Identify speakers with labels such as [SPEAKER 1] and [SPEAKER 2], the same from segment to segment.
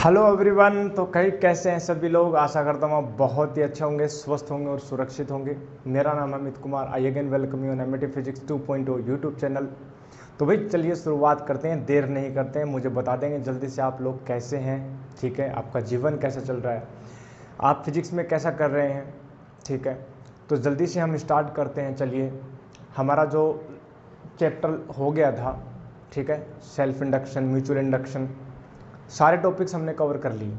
[SPEAKER 1] Hello everyone. तो कई कैसे हैं सभी लोग। आशा करता हूँ आप बहुत ही अच्छे होंगे, स्वस्थ होंगे और सुरक्षित होंगे। मेरा नाम है Amit Kumar. I again welcome you on Amity physics 2.0 YouTube channel. तो भाई चलिए शुरुआत करते हैं, देर नहीं करते हैं। मुझे बता देंगे जल्दी से आप लोग कैसे हैं, ठीक है, आपका जीवन कैसा चल रहा है, आप फिजिक्स में कैसा कर रहे हैं, ठीक है। तो जल्दी से हम स्टार्ट करते हैं। चलिए, हमारा जो चैप्टर हो गया था, ठीक है, सेल्फ इंडक्शन, म्यूचुअल इंडक्शन, सारे टॉपिक्स हमने कवर कर लिए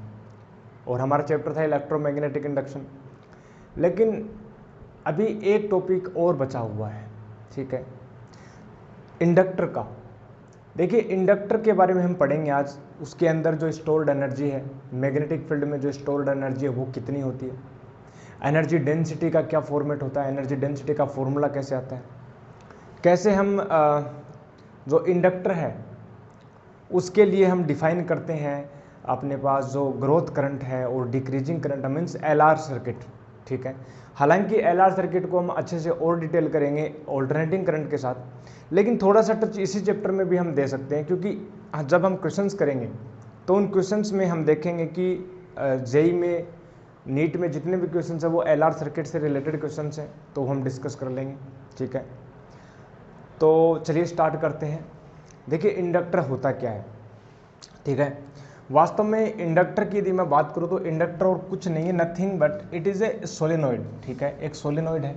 [SPEAKER 1] और हमारा चैप्टर था इलेक्ट्रोमैग्नेटिक इंडक्शन। लेकिन अभी एक टॉपिक और बचा हुआ है, ठीक है, इंडक्टर का। देखिए, इंडक्टर के बारे में हम पढ़ेंगे आज। उसके अंदर जो स्टोर्ड एनर्जी है, मैग्नेटिक फील्ड में जो स्टोर्ड एनर्जी है वो कितनी होती है, एनर्जी डेंसिटी का क्या फॉर्मेट होता है, एनर्जी डेंसिटी का फॉर्मूला कैसे आता है, कैसे हम जो इंडक्टर है उसके लिए हम डिफाइन करते हैं अपने पास जो ग्रोथ करंट है और decreasing current means LR circuit, ठीक है। हालांकि एलआर सर्किट को हम अच्छे से और डिटेल करेंगे ऑल्टरनेटिंग करंट के साथ, लेकिन थोड़ा सा टच इसी चैप्टर में भी हम दे सकते हैं, क्योंकि जब हम क्वेश्चंस करेंगे तो उन क्वेश्चंस में हम देखेंगे कि जेई में, नीट में जितने भी क्वेश्चंस हैं वो एलआर सर्किट से रिलेटेड क्वेश्चंस हैं, तो हम डिस्कस कर लेंगे, ठीक है। तो चलिए स्टार्ट करते हैं। देखिए, इंडक्टर होता क्या है, ठीक है। वास्तव में इंडक्टर की यदि मैं बात करूं तो इंडक्टर और कुछ नहीं है, nothing but it is a solenoid, ठीक है, एक सोलेनॉइड है।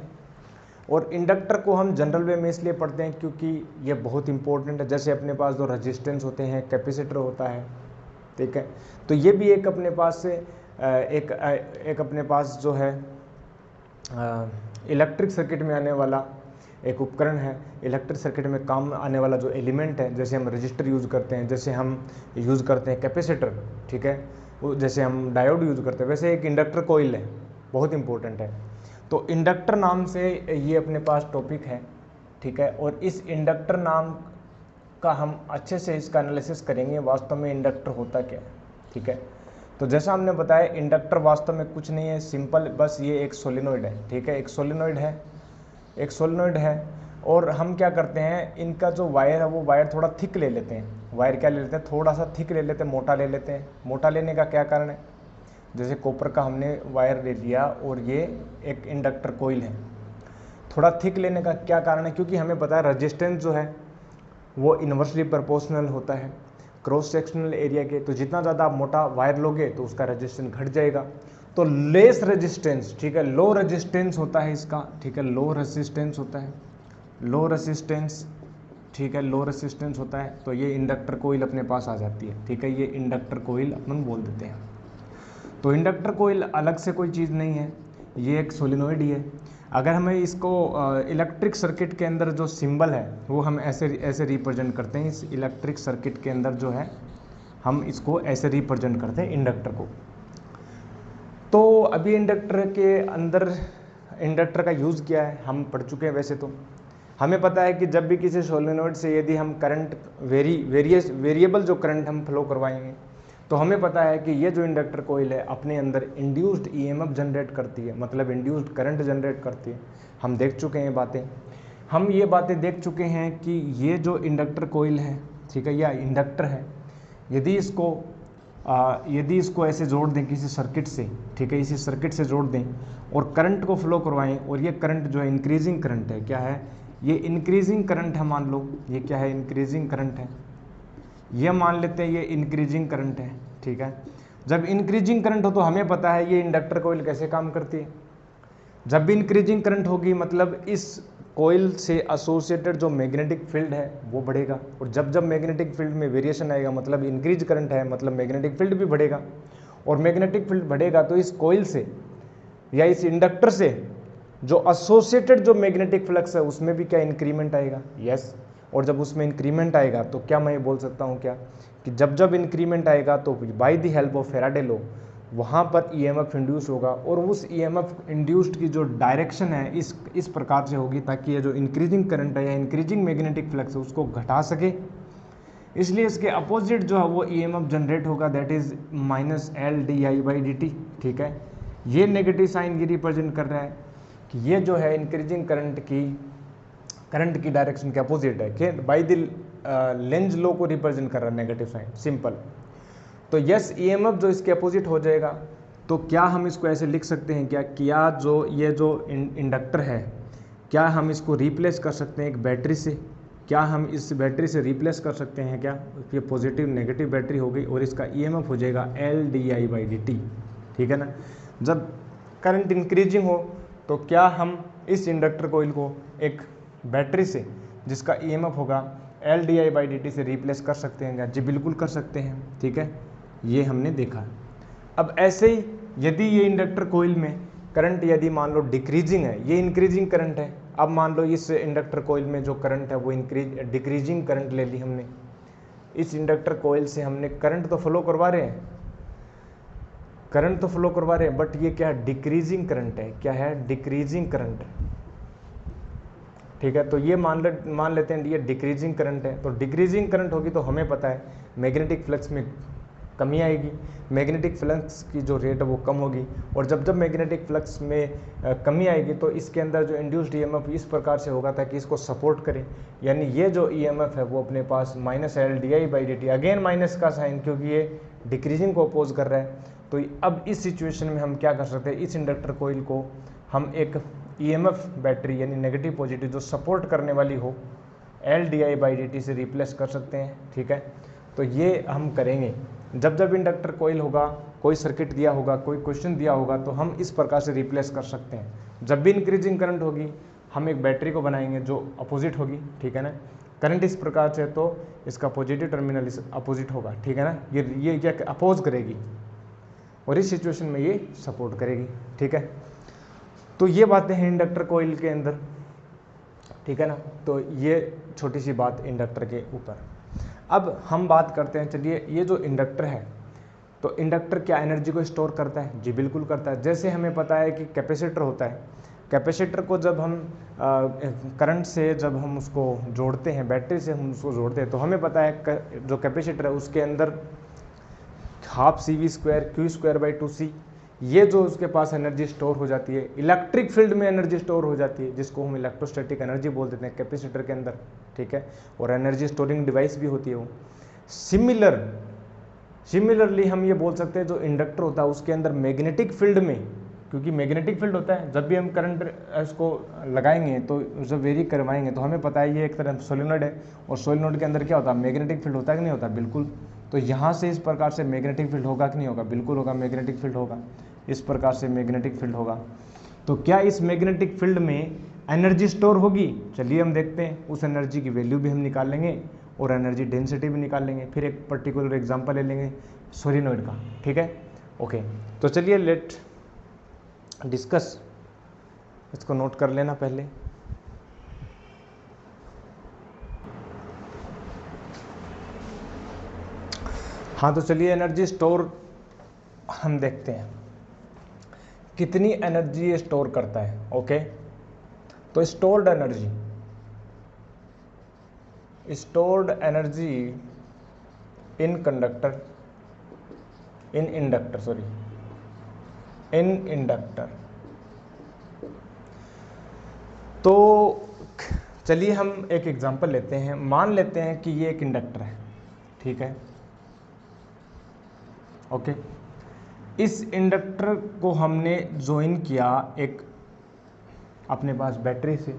[SPEAKER 1] और इंडक्टर को हम जनरल वे में इसलिए पढ़ते हैं क्योंकि ये बहुत इंपॉर्टेंट है। जैसे अपने पास जो रेजिस्टेंस होते हैं, कैपेसिटर होता है, ठीक है, तो ये भी एक अपने पास से एक अपने पास जो है इलेक्ट्रिक सर्किट में आने वाला एक उपकरण है। इलेक्ट्रिक सर्किट में काम आने वाला जो एलिमेंट है, जैसे हम रजिस्टर यूज़ करते हैं, जैसे हम यूज़ करते हैं कैपेसिटर, ठीक है, जैसे हम डायोड यूज़ करते हैं, वैसे एक इंडक्टर कोइल है, बहुत इंपॉर्टेंट है। तो इंडक्टर नाम से ये अपने पास टॉपिक है, ठीक है। और इस इंडक्टर नाम का हम अच्छे से इसका एनालिसिस करेंगे, वास्तव में इंडक्टर होता क्या है, ठीक है। तो जैसा हमने बताया, इंडक्टर वास्तव में कुछ नहीं है, सिंपल, बस ये एक सोलेनॉइड है, ठीक है, एक सोलेनॉइड है, एक सोलेनॉइड है। और हम क्या करते हैं, इनका जो वायर है वो वायर थोड़ा थिक ले लेते हैं। वायर क्या ले लेते हैं, थोड़ा सा थिक ले लेते हैं, मोटा ले लेते हैं। मोटा लेने का क्या कारण है, जैसे कॉपर का हमने वायर ले लिया और ये एक इंडक्टर कोइल है। थोड़ा थिक लेने का क्या कारण है, क्योंकि हमें पता है रेजिस्टेंस जो है वो इन्वर्सली प्रोपोर्शनल होता है क्रॉस सेक्शनल एरिया के। तो जितना ज़्यादा आप मोटा वायर लोगे तो उसका रेजिस्टेंस घट जाएगा। तो लेस रेजिस्टेंस, ठीक है, लो रेजिस्टेंस होता है इसका, ठीक है, लो रेजिस्टेंस होता है, लो रेजिस्टेंस, ठीक है, लो रेजिस्टेंस होता है। तो ये इंडक्टर कोइल अपने पास आ जाती है, ठीक है, ये इंडक्टर कोइल अपन बोल देते हैं। तो इंडक्टर कोइल अलग से कोई चीज़ नहीं है, ये एक सोलिनॉइड ही है। अगर हमें इसको इलेक्ट्रिक सर्किट के अंदर जो सिंबल है वो हम ऐसे ऐसे रिप्रेजेंट करते हैं। इस इलेक्ट्रिक सर्किट के अंदर जो है हम इसको ऐसे रिप्रेजेंट करते हैं इंडक्टर को। तो अभी इंडक्टर के अंदर इंडक्टर का यूज़ क्या है हम पढ़ चुके हैं। वैसे तो हमें पता है कि जब भी किसी सोलेनॉइड से यदि हम करंट वेरिएबल जो करंट हम फ्लो करवाएंगे, तो हमें पता है कि ये जो इंडक्टर कोइल है अपने अंदर इंड्यूस्ड ईएमएफ जनरेट करती है, मतलब इंड्यूस्ड करंट जनरेट करती है। हम देख चुके हैं बातें, हम ये बातें देख चुके हैं कि ये जो इंडक्टर कोइल है, ठीक है, या इंडक्टर है, यदि इसको ऐसे जोड़ दें किसी सर्किट से, ठीक है, इसी सर्किट से जोड़ दें और करंट को फ्लो करवाएं, और ये करंट जो है इंक्रीजिंग करंट है, क्या है, ये इंक्रीजिंग करंट है। मान लो ये क्या है, इंक्रीजिंग करंट है, ये मान लेते हैं ये इंक्रीजिंग करंट है, ठीक है। जब इंक्रीजिंग करंट हो तो हमें पता है ये इंडक्टर कोइल कैसे काम करती है। जब भी इंक्रीजिंग करंट होगी मतलब इस कोइल से एसोसिएटेड जो मैग्नेटिक फील्ड है वो बढ़ेगा, और जब जब मैग्नेटिक फील्ड में वेरिएशन आएगा मतलब इंक्रीज करंट है, मतलब मैग्नेटिक फील्ड भी बढ़ेगा। और मैग्नेटिक फील्ड बढ़ेगा तो इस कोइल से या इस इंडक्टर से जो एसोसिएटेड जो मैग्नेटिक फ्लक्स है उसमें भी क्या इंक्रीमेंट आएगा, यस। और जब उसमें इंक्रीमेंट आएगा तो क्या मैं बोल सकता हूँ क्या, कि जब जब इंक्रीमेंट आएगा तो by the help of Faraday law वहाँ पर ईएमएफ इंड्यूस होगा, और उस ईएमएफ इंड्यूस्ड की जो डायरेक्शन है इस प्रकार से होगी ताकि ये जो इंक्रीजिंग करंट है या इंक्रीजिंग मैग्नेटिक फ्लक्स है उसको घटा सके। इसलिए इसके अपोजिट जो है वो ईएमएफ जनरेट होगा, that is minus L D I by D T, ठीक है। ये नेगेटिव साइन ये रिप्रेजेंट कर रहा है कि ये जो है इंक्रीजिंग करंट की डायरेक्शन के अपोजिट है, कि बाई द लेंज लॉ को रिप्रेजेंट कर रहा है नेगेटिव साइन, सिंपल। तो यस ईएमएफ जो इसके अपोजिट हो जाएगा, तो क्या हम इसको ऐसे लिख सकते हैं क्या जो ये जो इंडक्टर है, क्या हम इसको रिप्लेस कर सकते हैं एक बैटरी से? क्या हम इस बैटरी से रिप्लेस कर सकते हैं क्या? ये पॉजिटिव नेगेटिव बैटरी हो गई और इसका ईएमएफ हो जाएगा LdI/dt, ठीक है ना। जब करंट इंक्रीजिंग हो तो क्या हम इस इंडक्टर कोइल को एक बैटरी से जिसका ईएमएफ होगा LdI/dt से रिप्लेस कर सकते हैं क्या? जी बिल्कुल कर सकते हैं, ठीक है, ये हमने देखा। अब ऐसे ही यदि ये इंडक्टर कोइल में करंट यदि मान लो डिक्रीजिंग है, ये इंक्रीजिंग करंट है, अब मान लो इस इंडक्टर कोइल में जो करंट है वो डिक्रीजिंग करंट ले ली हमने, इस इंडक्टर कोइल से हमने करंट तो फ्लो करवा रहे हैं, करंट तो फ्लो करवा रहे हैं, बट ये क्या है? डिक्रीजिंग करंट है। क्या है? डिक्रीजिंग करंट है, ठीक है। तो ये मान लेते हैं ये डिक्रीजिंग करंट है। तो डिक्रीजिंग करंट होगी तो हमें पता है मैग्नेटिक फ्लक्स में कमी आएगी, मैग्नेटिक फ्लक्स की जो रेट है वो कम होगी, और जब मैग्नेटिक फ्लक्स में कमी आएगी तो इसके अंदर जो इंड्यूस्ड ईएमएफ इस प्रकार से होगा ताकि इसको सपोर्ट करे, यानी ये जो ईएमएफ है वो अपने पास -LdI/dt, अगेन माइनस का साइन क्योंकि ये डिक्रीजिंग को अपोज कर रहा है। तो अब इस सिचुएशन में हम क्या कर सकते हैं? इस इंडक्टर कोइल को हम एक ईएमएफ बैटरी यानी नेगेटिव पॉजिटिव जो सपोर्ट करने वाली हो LdI/dt से रिप्लेस कर सकते हैं, ठीक है। तो ये हम करेंगे जब इंडक्टर कोइल होगा, कोई सर्किट दिया होगा, कोई क्वेश्चन दिया होगा, तो हम इस प्रकार से रिप्लेस कर सकते हैं। जब भी इंक्रीजिंग करंट होगी हम एक बैटरी को बनाएंगे जो अपोजिट होगी, ठीक है ना। करंट इस प्रकार से तो इसका पॉजिटिव टर्मिनल इस अपोजिट होगा, ठीक है ना। ये क्या अपोज करेगी और इस सिचुएशन में ये सपोर्ट करेगी, ठीक है। तो ये बातें हैं इंडक्टर कोइल के अंदर, ठीक है ना। तो ये छोटी सी बात इंडक्टर के ऊपर। अब हम बात करते हैं, चलिए ये जो इंडक्टर है, तो इंडक्टर क्या एनर्जी को स्टोर करता है? जी बिल्कुल करता है। जैसे हमें पता है कि कैपेसिटर होता है, कैपेसिटर को जब हम करंट से जब हम उसको जोड़ते हैं, बैटरी से हम उसको जोड़ते हैं, तो हमें पता है जो कैपेसिटर है उसके अंदर 12CV² Q²/2C, ये जो उसके पास एनर्जी स्टोर हो जाती है, इलेक्ट्रिक फील्ड में एनर्जी स्टोर हो जाती है, जिसको हम इलेक्ट्रोस्टैटिक एनर्जी बोल देते हैं कैपेसिटर के अंदर, ठीक है। और एनर्जी स्टोरिंग डिवाइस भी होती है वो। सिमिलरली हम ये बोल सकते हैं जो इंडक्टर होता है उसके अंदर मैग्नेटिक फील्ड में, क्योंकि मैग्नेटिक फील्ड होता है, जब भी हम करंट इसको लगाएंगे तो जब वेरी करवाएंगे तो हमें पता है ये एक तरह सोलेनोइड है, और सोलेनोइड के अंदर क्या होता है? मैग्नेटिक फील्ड होता है कि नहीं होता? बिल्कुल। तो यहाँ से इस प्रकार से मैग्नेटिक फील्ड होगा कि नहीं होगा? बिल्कुल होगा, मैग्नेटिक फील्ड होगा, इस प्रकार से मैग्नेटिक फील्ड होगा। तो क्या इस मैग्नेटिक फील्ड में एनर्जी स्टोर होगी? चलिए हम देखते हैं, उस एनर्जी की वैल्यू भी हम निकाल लेंगे और एनर्जी डेंसिटी भी निकाल लेंगे। फिर एक पर्टिकुलर एग्जांपल ले लेंगे सोलेनोइड का, ठीक है, ओके। तो चलिए लेट डिस्कस, इसको नोट कर लेना पहले। हाँ, तो चलिए एनर्जी स्टोर हम देखते हैं कितनी एनर्जी ये स्टोर करता है, ओके। तो स्टोर्ड एनर्जी इन इंडक्टर। तो चलिए हम एक एग्जांपल लेते हैं। मान लेते हैं कि ये एक इंडक्टर है, ठीक है, ओके। इस इंडक्टर को हमने ज्वाइन किया एक अपने पास बैटरी से,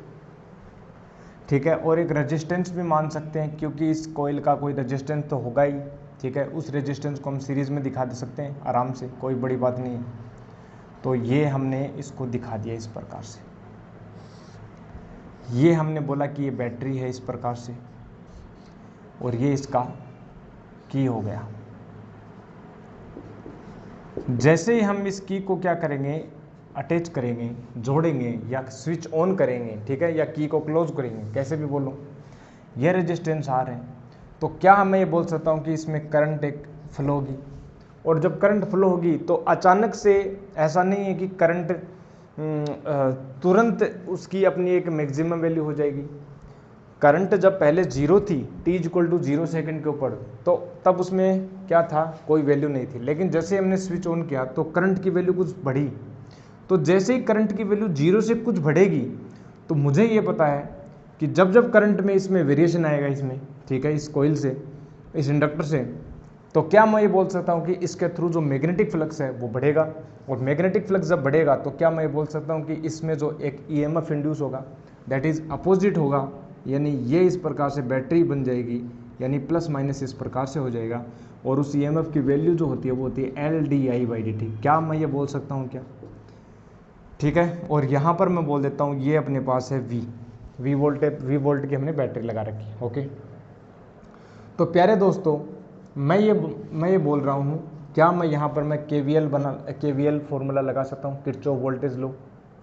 [SPEAKER 1] ठीक है, और एक रेजिस्टेंस भी मान सकते हैं क्योंकि इस कॉइल का कोई रेजिस्टेंस तो होगा ही, ठीक है। उस रेजिस्टेंस को हम सीरीज में दिखा दे सकते हैं आराम से, कोई बड़ी बात नहीं है। तो ये हमने इसको दिखा दिया इस प्रकार से, ये हमने बोला कि ये बैटरी है इस प्रकार से, और ये इसका की हो गया। जैसे ही हम इस की को क्या करेंगे? अटैच करेंगे, जोड़ेंगे या स्विच ऑन करेंगे, ठीक है, या की को क्लोज करेंगे, कैसे भी बोलो, ये रेजिस्टेंस आर है। तो क्या मैं ये बोल सकता हूँ कि इसमें करंट एक फ्लो होगी, और जब करंट फ्लो होगी तो अचानक से ऐसा नहीं है कि करंट तुरंत उसकी अपनी एक मैक्सिमम वैल्यू हो जाएगी। करंट जब पहले 0 थी, t=0 सेकंड के ऊपर, तो तब उसमें क्या था? कोई वैल्यू नहीं थी। लेकिन जैसे हमने स्विच ऑन किया तो करंट की वैल्यू कुछ बढ़ी। तो जैसे ही करंट की वैल्यू 0 से कुछ बढ़ेगी, तो मुझे ये पता है कि जब करंट में इसमें वेरिएशन आएगा इसमें, ठीक है, इस कॉइल से, इस इंडक्टर से, तो क्या मैं ये बोल सकता हूँ कि इसके थ्रू जो मैग्नेटिक फ्लक्स है वो बढ़ेगा, और मैग्नेटिक फ्लक्स जब बढ़ेगा तो क्या मैं ये बोल सकता हूँ कि इसमें जो एक ईएमएफ इंड्यूस होगा दैट इज़ अपोजिट होगा, यानी ये इस प्रकार से बैटरी बन जाएगी, यानी प्लस माइनस इस प्रकार से हो जाएगा, और उस ईएमएफ की वैल्यू जो होती है वो होती है LdI/dt। क्या मैं ये बोल सकता हूँ क्या? ठीक है, और यहाँ पर मैं बोल देता हूँ ये अपने पास है वी वोल्ट की हमने बैटरी लगा रखी है। ओके, तो प्यारे दोस्तों मैं ये बोल रहा हूँ, क्या मैं यहाँ पर मैं KVL फॉर्मूला लगा सकता हूँ, किरचॉफ वोल्टेज लो।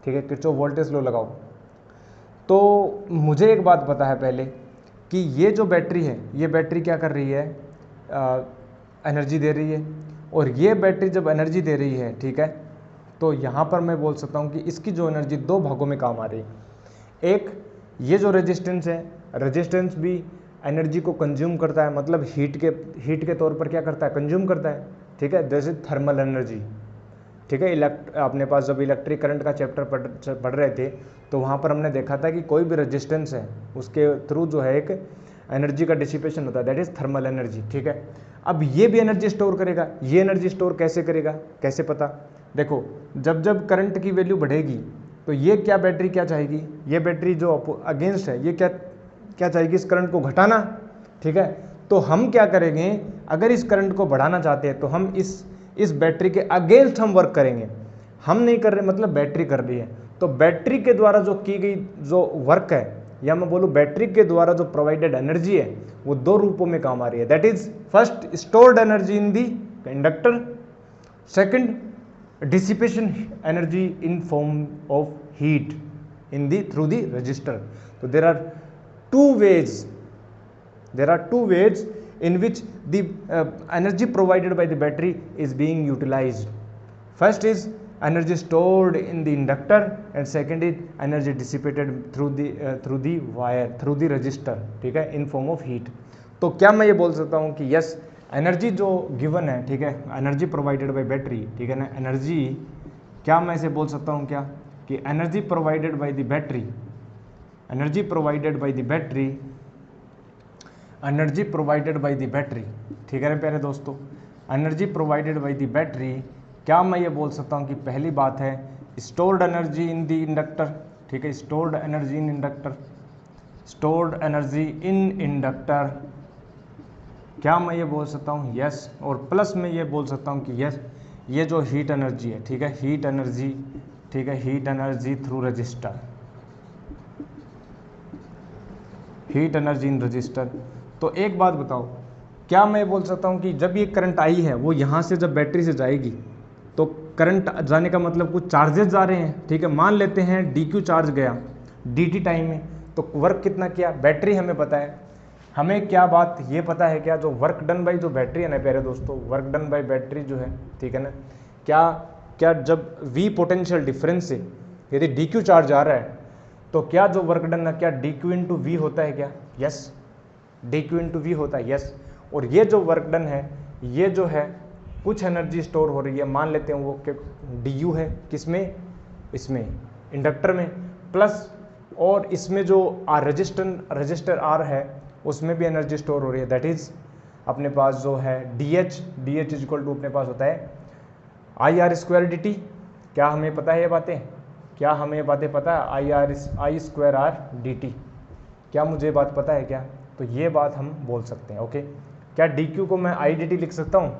[SPEAKER 1] ठीक है, किरचॉफ वोल्टेज लो लगाओ। तो मुझे एक बात पता है पहले कि ये जो बैटरी है, ये बैटरी क्या कर रही है, एनर्जी दे रही है, और ये बैटरी जब एनर्जी दे रही है, ठीक है, तो यहाँ पर मैं बोल सकता हूँ कि इसकी जो एनर्जी दो भागों में काम आ रही है। एक ये जो रेजिस्टेंस है, रेजिस्टेंस भी एनर्जी को कंज्यूम करता है, मतलब हीट के तौर पर क्या करता है, कंज्यूम करता है। ठीक है, जैसे थर्मल एनर्जी। ठीक है, अपने पास जब इलेक्ट्रिक करंट का चैप्टर पढ़ रहे थे तो वहाँ पर हमने देखा था कि कोई भी रेजिस्टेंस है उसके थ्रू जो है एक एनर्जी का डिसिपेशन होता है, दैट इज़ थर्मल एनर्जी। ठीक है, अब ये भी एनर्जी स्टोर करेगा। ये एनर्जी स्टोर कैसे करेगा, कैसे पता? देखो, जब करंट की वैल्यू बढ़ेगी तो ये क्या बैटरी क्या चाहेगी, ये बैटरी जो अगेंस्ट है ये क्या चाहेगी, इस करंट को घटाना। ठीक है, तो हम क्या करेंगे, अगर इस करंट को बढ़ाना चाहते हैं तो हम इस बैटरी के अगेंस्ट हम वर्क करेंगे। हम नहीं कर रहे, मतलब बैटरी कर रही है, तो बैटरी के द्वारा जो की गई जो वर्क है, या मैं बोलूँ बैटरी के द्वारा जो प्रोवाइडेड एनर्जी है, वो दो रूपों में काम आ रही है। That is first stored energy in the inductor, second dissipation energy in form of heat in the through the resistor. तो there are two ways in which the energy provided by the battery is being utilized. First is energy stored in the inductor, and second is energy dissipated through the wire, through the resistor. ठीक है, in form of heat. तो क्या मैं ये बोल सकता हूँ कि यस, एनर्जी जो गिवन है, ठीक है, एनर्जी प्रोवाइडेड बाय बैटरी, ठीक है ना, एनर्जी क्या मैं इसे बोल सकता हूँ क्या कि energy provided by the battery, energy provided by the battery, energy provided by the battery. ठीक है ना प्यारे दोस्तों, energy provided by the battery, क्या मैं ये बोल सकता हूँ कि पहली बात है stored energy in the inductor. ठीक है, स्टोर्ड एनर्जी इन इंडक्टर, स्टोर्ड एनर्जी इन इंडक्टर, क्या मैं ये बोल सकता हूँ यस, और प्लस में ये बोल सकता हूँ कि यस, ये जो हीट एनर्जी है, ठीक है, हीट एनर्जी, ठीक है, heat energy through register, heat energy in register. तो एक बात बताओ, क्या मैं बोल सकता हूँ कि जब ये करंट आई है वो यहाँ से जब बैटरी से जाएगी तो करंट जाने का मतलब कुछ चार्जेस जा रहे हैं। ठीक है, मान लेते हैं dq चार्ज गया dt टाइम में, तो वर्क कितना किया, बैटरी हमें पता है, हमें क्या बात ये पता है क्या, जो वर्क डन बाई जो बैटरी है ना प्यारे दोस्तों, वर्क डन बाई बैटरी जो है, ठीक है ना, क्या जब v पोटेंशियल डिफरेंस से यदि dq चार्ज आ रहा है तो क्या जो वर्क डन है क्या dq इंटू वी होता है क्या, यस, dq इंटू वी होता है, यस। और ये जो वर्क डन है, ये जो है कुछ एनर्जी स्टोर हो रही है, मान लेते हैं वो du है, किसमें, इसमें इंडक्टर में, प्लस और इसमें जो रजिस्टर आर है उसमें भी एनर्जी स्टोर हो रही है, दैट इज अपने पास जो है डी एच इक्वल टू अपने पास होता है IR²dt। क्या हमें पता है ये बातें, क्या हमें ये बातें पता है, I²R/dt, क्या मुझे बात पता है क्या? तो ये बात हम बोल सकते हैं। ओके, क्या dq को मैं IDT लिख सकता हूँ,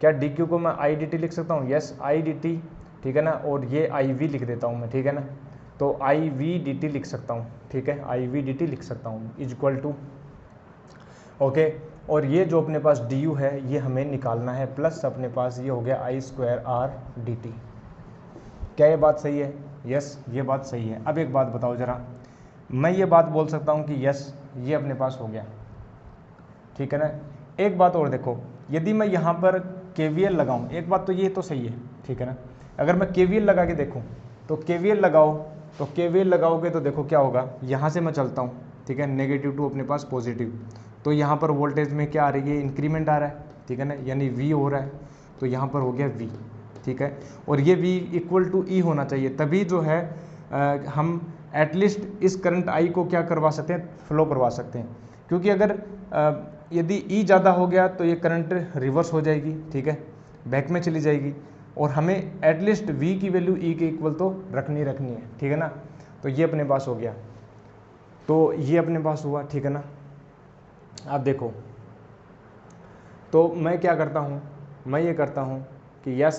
[SPEAKER 1] क्या dq को मैं IDT लिख सकता हूँ, यस IDT, ठीक है ना, और ये IV लिख देता हूँ मैं, ठीक है ना, तो IVDT लिख सकता हूँ, ठीक है, IVDT लिख सकता हूँ इक्वल टू, ओके, और ये जो अपने पास du है ये हमें निकालना है, प्लस अपने पास ये हो गया I²R/dt। क्या ये बात सही है? यस, ये बात सही है। अब एक बात बताओ ज़रा, मैं ये बात बोल सकता हूँ कि यस ये अपने पास हो गया, ठीक है ना। एक बात और देखो, यदि मैं यहाँ पर KVL लगाऊँ, एक बात तो ये तो सही है, ठीक है ना, अगर मैं KVL लगा के देखूँ तो KVL लगाओ, तो KVL लगाओगे तो देखो क्या होगा, यहाँ से मैं चलता हूँ, ठीक है, नेगेटिव टू अपने पास पॉजिटिव, तो यहाँ पर वोल्टेज में क्या आ रही है, इंक्रीमेंट आ रहा है, ठीक है ना, यानी V हो रहा है, तो यहाँ पर हो गया V, ठीक है, और ये V इक्वल टू E होना चाहिए, तभी जो है हम एटलीस्ट इस करंट I को क्या करवा सकते हैं, फ्लो करवा सकते हैं। क्योंकि अगर यदि ई ज़्यादा हो गया तो ये करंट रिवर्स हो जाएगी, ठीक है, बैक में चली जाएगी, और हमें एटलीस्ट वी की वैल्यू ई के इक्वल तो रखनी है, ठीक है ना। तो ये अपने पास हो गया, तो ये अपने पास हुआ, ठीक है ना। आप देखो, तो मैं क्या करता हूँ, मैं ये करता हूँ कि यस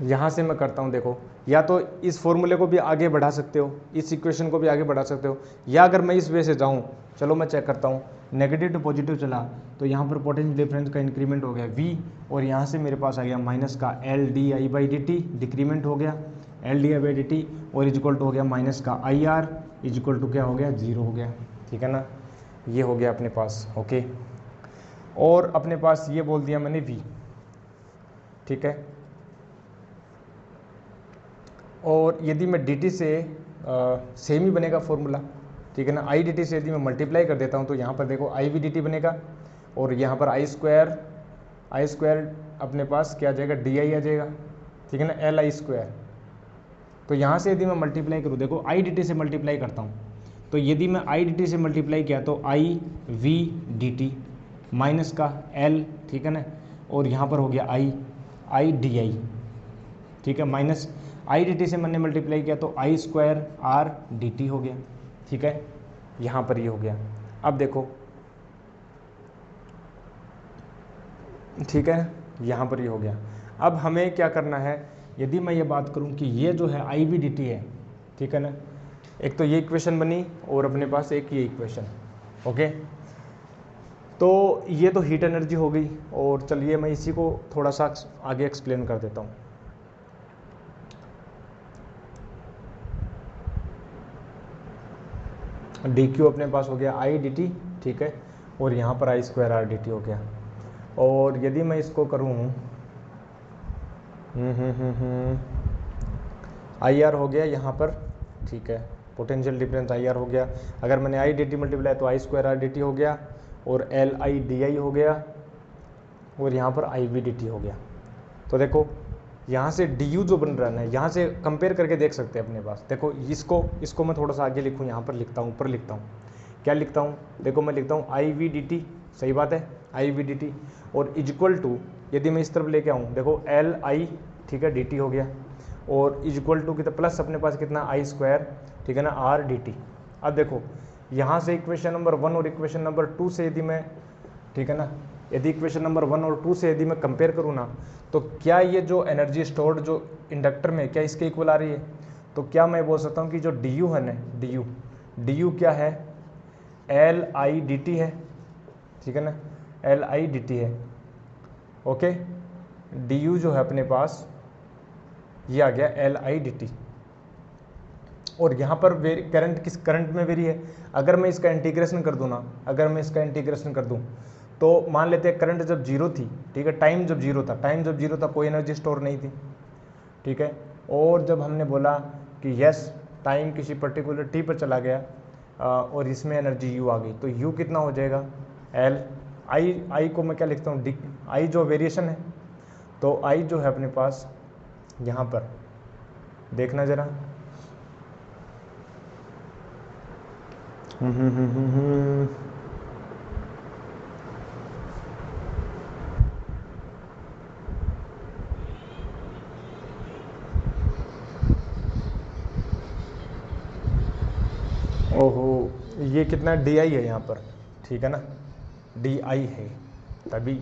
[SPEAKER 1] यहाँ से मैं करता हूँ, देखो, या तो इस फॉर्मूले को भी आगे बढ़ा सकते हो, इस इक्वेशन को भी आगे बढ़ा सकते हो, या अगर मैं इस वे से जाऊँ, चलो मैं चेक करता हूँ, नेगेटिव टू पॉजिटिव चला तो यहाँ पर पोटेंशियल डिफरेंस का इंक्रीमेंट हो गया v, और यहाँ से मेरे पास आ गया माइनस का L D I by D T, decrement हो गया L D I by D T, और इज इक्वल टू हो गया माइनस का I R, is equal to क्या हो गया, 0 हो गया, ठीक है ना। ये हो गया अपने पास, ओके। और अपने पास ये बोल दिया मैंने v, ठीक है। और यदि मैं dt से सेम ही बनेगा फॉर्मूला, ठीक है ना, आई dt से यदि मैं मल्टीप्लाई कर देता हूँ तो यहाँ पर देखो आई वी डी टी बनेगा, और यहाँ पर आई स्क्वायर अपने पास क्या आ जाएगा, डी आई आ जाएगा, ठीक है ना, एल आई स्क्वायर। तो यहाँ से यदि मैं मल्टीप्लाई करूँ, देखो आई डी टी से मल्टीप्लाई करता हूँ, तो यदि मैं आई डी टी से मल्टीप्लाई किया तो आई वी डी टी माइनस का एल, ठीक है ना, और यहाँ पर हो गया आई डी आई, ठीक है, माइनस आई डी टी से मैंने मल्टीप्लाई किया तो आई स्क्वायर आर डी टी हो गया, ठीक है, यहाँ पर ये हो गया। अब देखो, ठीक है, यहाँ पर ये हो गया। अब हमें क्या करना है, यदि मैं ये बात करूँ कि ये जो है आई वी डी टी है, ठीक है ना, एक तो ये इक्वेशन बनी और अपने पास एक ये इक्वेशन, ओके। तो ये तो हीट एनर्जी हो गई, और चलिए मैं इसी को थोड़ा सा आगे एक्सप्लेन कर देता हूँ। डी क्यू अपने पास हो गया आई डी टी, ठीक है, और यहाँ पर आई स्क्वायर आर डी टी हो गया। और यदि मैं इसको करूँ आई आर हो गया यहाँ पर, ठीक है, पोटेंशियल डिफरेंस आई आर हो गया। अगर मैंने आई डी टी मल्टीप्लाई तो आई स्क्वायर आर डी टी हो गया, और एल आई डी आई हो गया, और यहाँ पर आई वी डी टी हो गया। तो देखो यहाँ से डी यू जो बन रहा है, यहाँ से कंपेयर करके देख सकते हैं अपने पास। देखो इसको मैं थोड़ा सा आगे लिखूँ, यहाँ पर लिखता हूँ, ऊपर लिखता हूँ, क्या लिखता हूँ, देखो मैं लिखता हूँ आई वी डी टी, सही बात है, आई वी डी टी, और इक्वल टू यदि मैं इस तरफ लेके आऊँ, देखो एल आई, ठीक है, डी टी हो गया, और इक्वल टू कितना प्लस अपने पास कितना आई स्क्वायर, ठीक है ना, आर डी टी। अब देखो यहाँ से इक्वेशन नंबर 1 और इक्वेशन नंबर 2 से यदि मैं, ठीक है ना, यदि इक्वेशन नंबर 1 और 2 से यदि मैं कंपेयर करूँ ना, तो क्या ये जो एनर्जी स्टोर्ड जो इंडक्टर में क्या इसके इक्वल आ रही है, तो क्या मैं बोल सकता हूँ कि जो डी यू है ना, डी यू क्या है, एल आई डी टी है, ठीक है ना, एल आई डी टी है, ओके। डी यू जो है अपने पास ये आ गया एल आई डी टी, और यहाँ पर करंट किस करंट में वेरी है। अगर मैं इसका इंटीग्रेशन कर दूँ ना, अगर मैं इसका इंटीग्रेशन कर दूँ तो मान लेते हैं करंट जब जीरो थी, ठीक है, टाइम जब जीरो था कोई एनर्जी स्टोर नहीं थी, ठीक है। और जब हमने बोला कि यस टाइम किसी पर्टिकुलर टी पर चला गया और इसमें एनर्जी यू आ गई, तो यू कितना हो जाएगा, एल आई को मैं क्या लिखता हूँ, डी आई जो वेरिएशन है, तो आई जो है अपने पास यहाँ पर देखना जरा, ओहो, ये कितना डी आई है यहाँ पर, ठीक है ना, डी आई है तभी,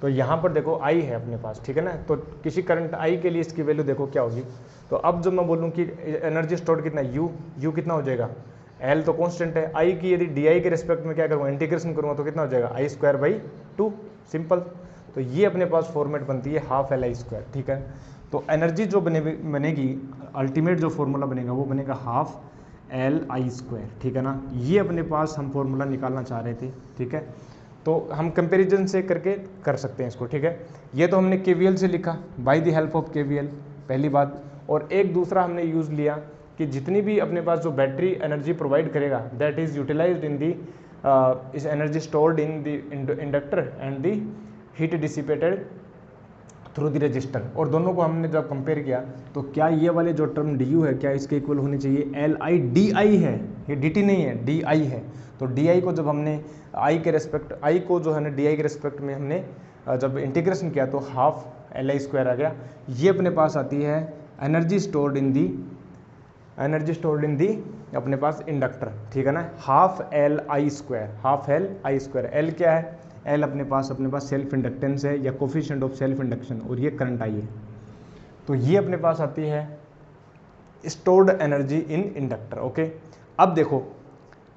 [SPEAKER 1] तो यहाँ पर देखो आई है अपने पास, ठीक है ना। तो किसी करंट आई के लिए इसकी वैल्यू देखो क्या होगी। तो अब जब मैं बोलूँ कि एनर्जी स्टोर्ड कितना, यू कितना हो जाएगा, एल तो कांस्टेंट है, आई की यदि डी आई के रिस्पेक्ट में क्या करूँगा, इंटीग्रेशन करूँगा तो कितना हो जाएगा, आई स्क्वायर बाई 2, सिंपल। तो ये अपने पास फॉर्मेट बनती है हाफ एल आई स्क्वायर, ठीक है। तो एनर्जी जो बनेगी अल्टीमेट जो फॉर्मूला बनेगा वो बनेगा हाफ एल आई स्क्वायर, ठीक है ना। ये अपने पास हम फॉर्मूला निकालना चाह रहे थे, ठीक है। तो हम कंपैरिजन से करके कर सकते हैं इसको, ठीक है। ये तो हमने केवीएल से लिखा, by the help of KVL, पहली बात। और एक दूसरा हमने यूज़ लिया कि जितनी भी अपने पास जो बैटरी एनर्जी प्रोवाइड करेगा दैट इज़ यूटिलाइज्ड इन दी इस energy stored in the inductor and the heat dissipated through the register. और दोनों को हमने जब कंपेयर किया तो क्या ये वाले जो टर्म डी यू है क्या इसके इक्वल होनी चाहिए, एल आई डी आई है, ये dt नहीं है, di है। तो di को जब हमने i के रेस्पेक्ट, i को जो है ना di के रेस्पेक्ट में हमने जब इंटीग्रेशन किया तो हाफ Li स्क्वायर आ गया। ये अपने पास आती है एनर्जी स्टोर्ड इन दी अपने पास इंडक्टर, ठीक है ना, half Li square, half Li square. L क्या है? L अपने पास सेल्फ इंडक्टेंस है या कोफिशिएंट ऑफ सेल्फ इंडक्शन, और ये करंट I है। तो ये अपने पास आती है स्टोर्ड एनर्जी इन इंडक्टर। ओके, अब देखो,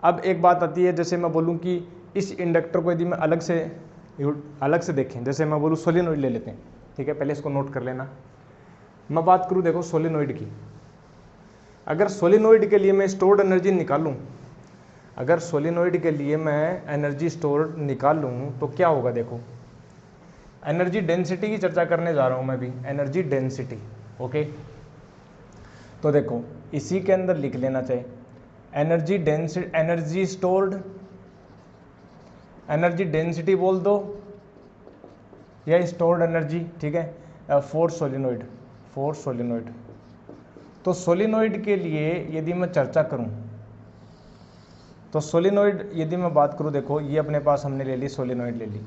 [SPEAKER 1] अब एक बात आती है, जैसे मैं बोलूँ कि इस इंडक्टर को यदि मैं अलग से देखें, जैसे मैं बोलूँ सोलिनॉइड ले लेते हैं, ठीक है, पहले इसको नोट कर लेना। मैं बात करूँ देखो सोलिनॉइड की, अगर सोलिनॉइड के लिए मैं स्टोर्ड एनर्जी निकालूं, अगर सोलिनॉइड के लिए मैं एनर्जी स्टोर निकालूं तो क्या होगा? देखो, एनर्जी डेंसिटी की चर्चा करने जा रहा हूं मैं भी, एनर्जी डेंसिटी। ओके, तो देखो इसी के अंदर लिख लेना चाहिए energy density, energy stored, energy density बोल दो या स्टोर्ड एनर्जी, ठीक है, फॉर सोलिनॉइड। तो सोलिनॉइड के लिए यदि मैं चर्चा करूं, तो सोलिनॉइड यदि मैं बात करूं, देखो ये अपने पास हमने ले ली, सोलिनॉइड ले ली,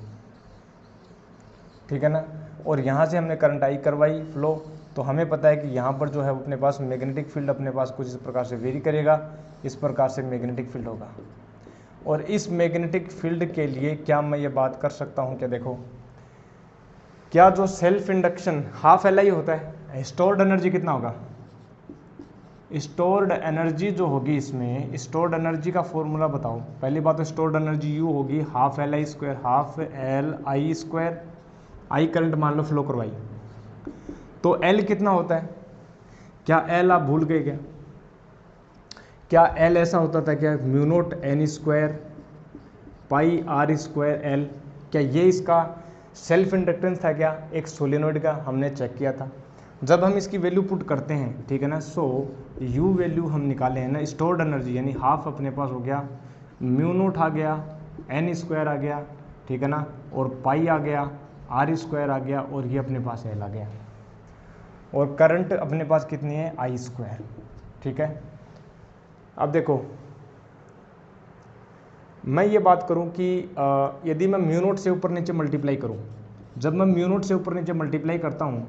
[SPEAKER 1] ठीक है ना, और यहाँ से हमने करंट आई करवाई फ्लो, तो हमें पता है कि यहाँ पर जो है अपने पास मैग्नेटिक फील्ड अपने पास कुछ इस प्रकार से वेरी करेगा, इस प्रकार से मैग्नेटिक फील्ड होगा। और इस मैग्नेटिक फील्ड के लिए क्या मैं ये बात कर सकता हूँ? क्या देखो, क्या जो सेल्फ इंडक्शन हाफ Li होता है, स्टोर्ड एनर्जी कितना होगा? स्टोर्ड एनर्जी जो होगी इसमें, स्टोर्ड एनर्जी का फॉर्मूला बताओ। पहली बात तो स्टोर्ड एनर्जी U होगी half Li square, half Li square, I current मान लो फ्लो करवाई, तो L कितना होता है? क्या L आप भूल गए? क्या L ऐसा होता था क्या? Mu naught N square pi R square L, क्या ये इसका सेल्फ इंडक्टेंस था क्या एक सोलिनॉइड का? हमने चेक किया था। जब हम इसकी वैल्यू पुट करते हैं, ठीक है ना, सो U वैल्यू हम निकाले हैं ना, स्टोर्ड एनर्जी यानी हाफ अपने पास हो गया, म्यू नोट आ गया, N स्क्वायर आ गया, ठीक है ना, और पाई आ गया, R स्क्वायर आ गया, और ये अपने पास L आ गया, और करंट अपने पास कितनी है? I स्क्वायर, ठीक है। अब देखो, मैं ये बात करूं कि यदि मैं म्यू नोट से ऊपर नीचे मल्टीप्लाई करूं, जब मैं म्यू नोट से ऊपर नीचे मल्टीप्लाई करता हूं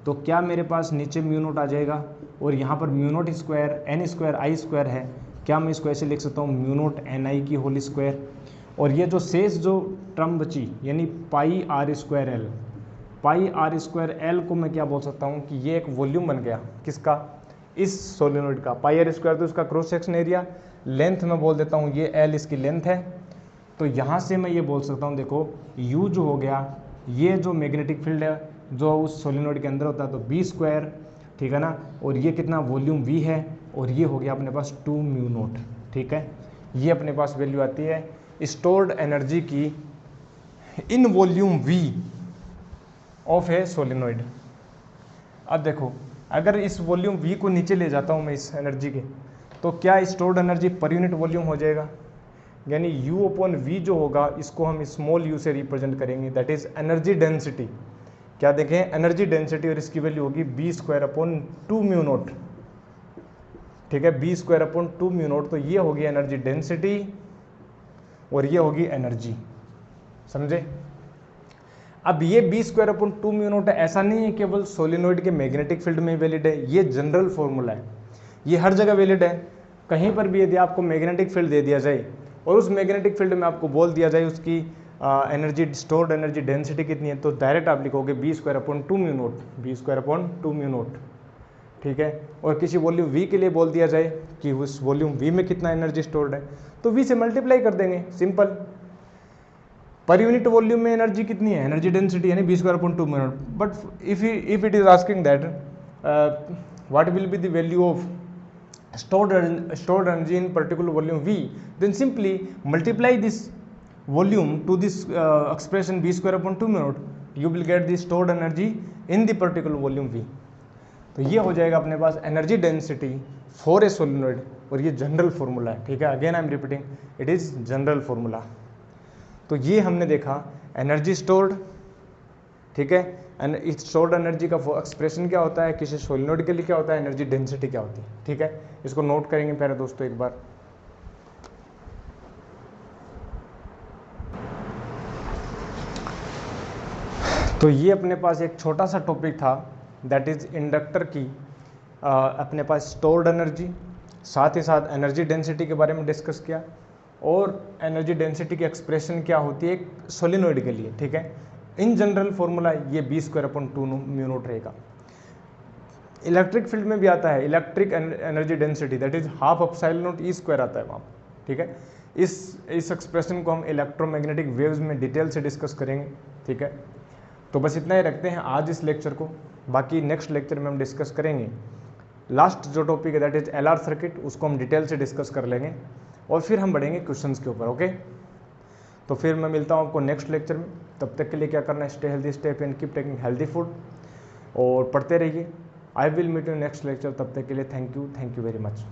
[SPEAKER 1] तो क्या मेरे पास नीचे म्यू नोट आ जाएगा, और यहाँ पर mu naught square N square I square है, क्या मैं इसको ऐसे लिख सकता हूँ म्यू नोट NI की होल स्क्वायर, और ये जो शेष जो टर्म बची यानी पाई R स्क्वायर L, पाई R स्क्वायर L को मैं क्या बोल सकता हूँ कि ये एक वॉल्यूम बन गया, किसका? इस सोलिनॉइड का। पाई R स्क्वायर तो इसका क्रॉस सेक्शन एरिया, लेंथ मैं बोल देता हूँ ये L इसकी लेंथ है, तो यहाँ से मैं ये बोल सकता हूँ, देखो U जो हो गया, ये जो मैग्नेटिक फील्ड है जो उस सोलिनॉइड के अंदर होता है, तो B स्क्वायर, ठीक है ना, और ये कितना वॉल्यूम V है, और ये हो गया अपने पास 2 म्यू नोट, ठीक है। ये अपने पास वैल्यू आती है स्टोर्ड एनर्जी की in volume V of A solenoid. अब देखो, अगर इस वॉल्यूम V को नीचे ले जाता हूँ मैं इस एनर्जी के, तो क्या stored energy per unit volume हो जाएगा, यानी U अपॉन V जो होगा इसको हम स्मॉल u से रिप्रेजेंट करेंगे, दैट इज एनर्जी डेंसिटी। क्या देखें? एनर्जी डेंसिटी, और इसकी वैल्यू होगी B square upon 2 mu naught, ठीक है, B square upon 2 mu naught. तो ये होगी एनर्जी डेंसिटी और ये होगी एनर्जी, समझे? अब ये B square upon 2 mu naught है, ऐसा नहीं है केवल सोलिनॉइड के मैग्नेटिक फील्ड में वैलिड है, ये जनरल फॉर्मूला है, ये हर जगह वैलिड है। कहीं पर भी यदि आपको मैग्नेटिक फील्ड दे दिया जाए और उस मैग्नेटिक फील्ड में आपको बोल दिया जाए उसकी एनर्जी, स्टोर्ड एनर्जी डेंसिटी कितनी है, तो डायरेक्ट आप लिखोगे B square upon 2 mu naught, B square upon 2 mu naught, ठीक है। और किसी वॉल्यूम V के लिए बोल दिया जाए कि उस वॉल्यूम V में कितना एनर्जी स्टोर्ड है, तो V से मल्टीप्लाई कर देंगे, सिंपल। पर यूनिट वॉल्यूम में एनर्जी कितनी है, एनर्जी डेंसिटी यानी B square upon 2 mu naught. But if it is asking that what will be the value of stored energy in particular volume V, then simply multiply this volume to this expression B square upon 2 mu naught, you will get the stored energy in the particular volume V। तो ये हो जाएगा अपने पास energy density for a solenoid, और ये general formula है, ठीक है। Again I am repeating, it is general formula. तो ये हमने देखा एनर्जी स्टोर्ड, ठीक है, स्टोर्ड एनर्जी का एक्सप्रेशन क्या होता है, किसी सोलिनॉइड के लिए क्या होता है, एनर्जी डेंसिटी क्या होती है, ठीक है। इसको नोट करेंगे पहले दोस्तों एक बार। तो ये अपने पास एक छोटा सा टॉपिक था, दैट इज़ इंडक्टर की अपने पास स्टोर्ड एनर्जी, साथ ही साथ एनर्जी डेंसिटी के बारे में डिस्कस किया, और एनर्जी डेंसिटी की एक्सप्रेशन क्या होती है एक सोलिनॉइड के लिए, ठीक है। इन जनरल फॉर्मूला ये b²/2 म्यू नॉट रहेगा। इलेक्ट्रिक फील्ड में भी आता है electric energy density, that is half epsilon not E² आता है वहाँ, ठीक है। इस एक्सप्रेशन को हम इलेक्ट्रोमैग्नेटिक वेव्स में डिटेल से डिस्कस करेंगे, ठीक है। तो बस इतना ही रखते हैं आज इस लेक्चर को, बाकी नेक्स्ट लेक्चर में हम डिस्कस करेंगे लास्ट जो टॉपिक है दैट इज LR सर्किट, उसको हम डिटेल से डिस्कस कर लेंगे और फिर हम बढ़ेंगे क्वेश्चंस के ऊपर, ओके। तो फिर मैं मिलता हूँ आपको नेक्स्ट लेक्चर में, तब तक के लिए क्या करना है, stay healthy, stay happy and keep taking healthy food, और पढ़ते रहिए। I will meet you next lecture, तब तक के लिए थैंक यू वेरी मच।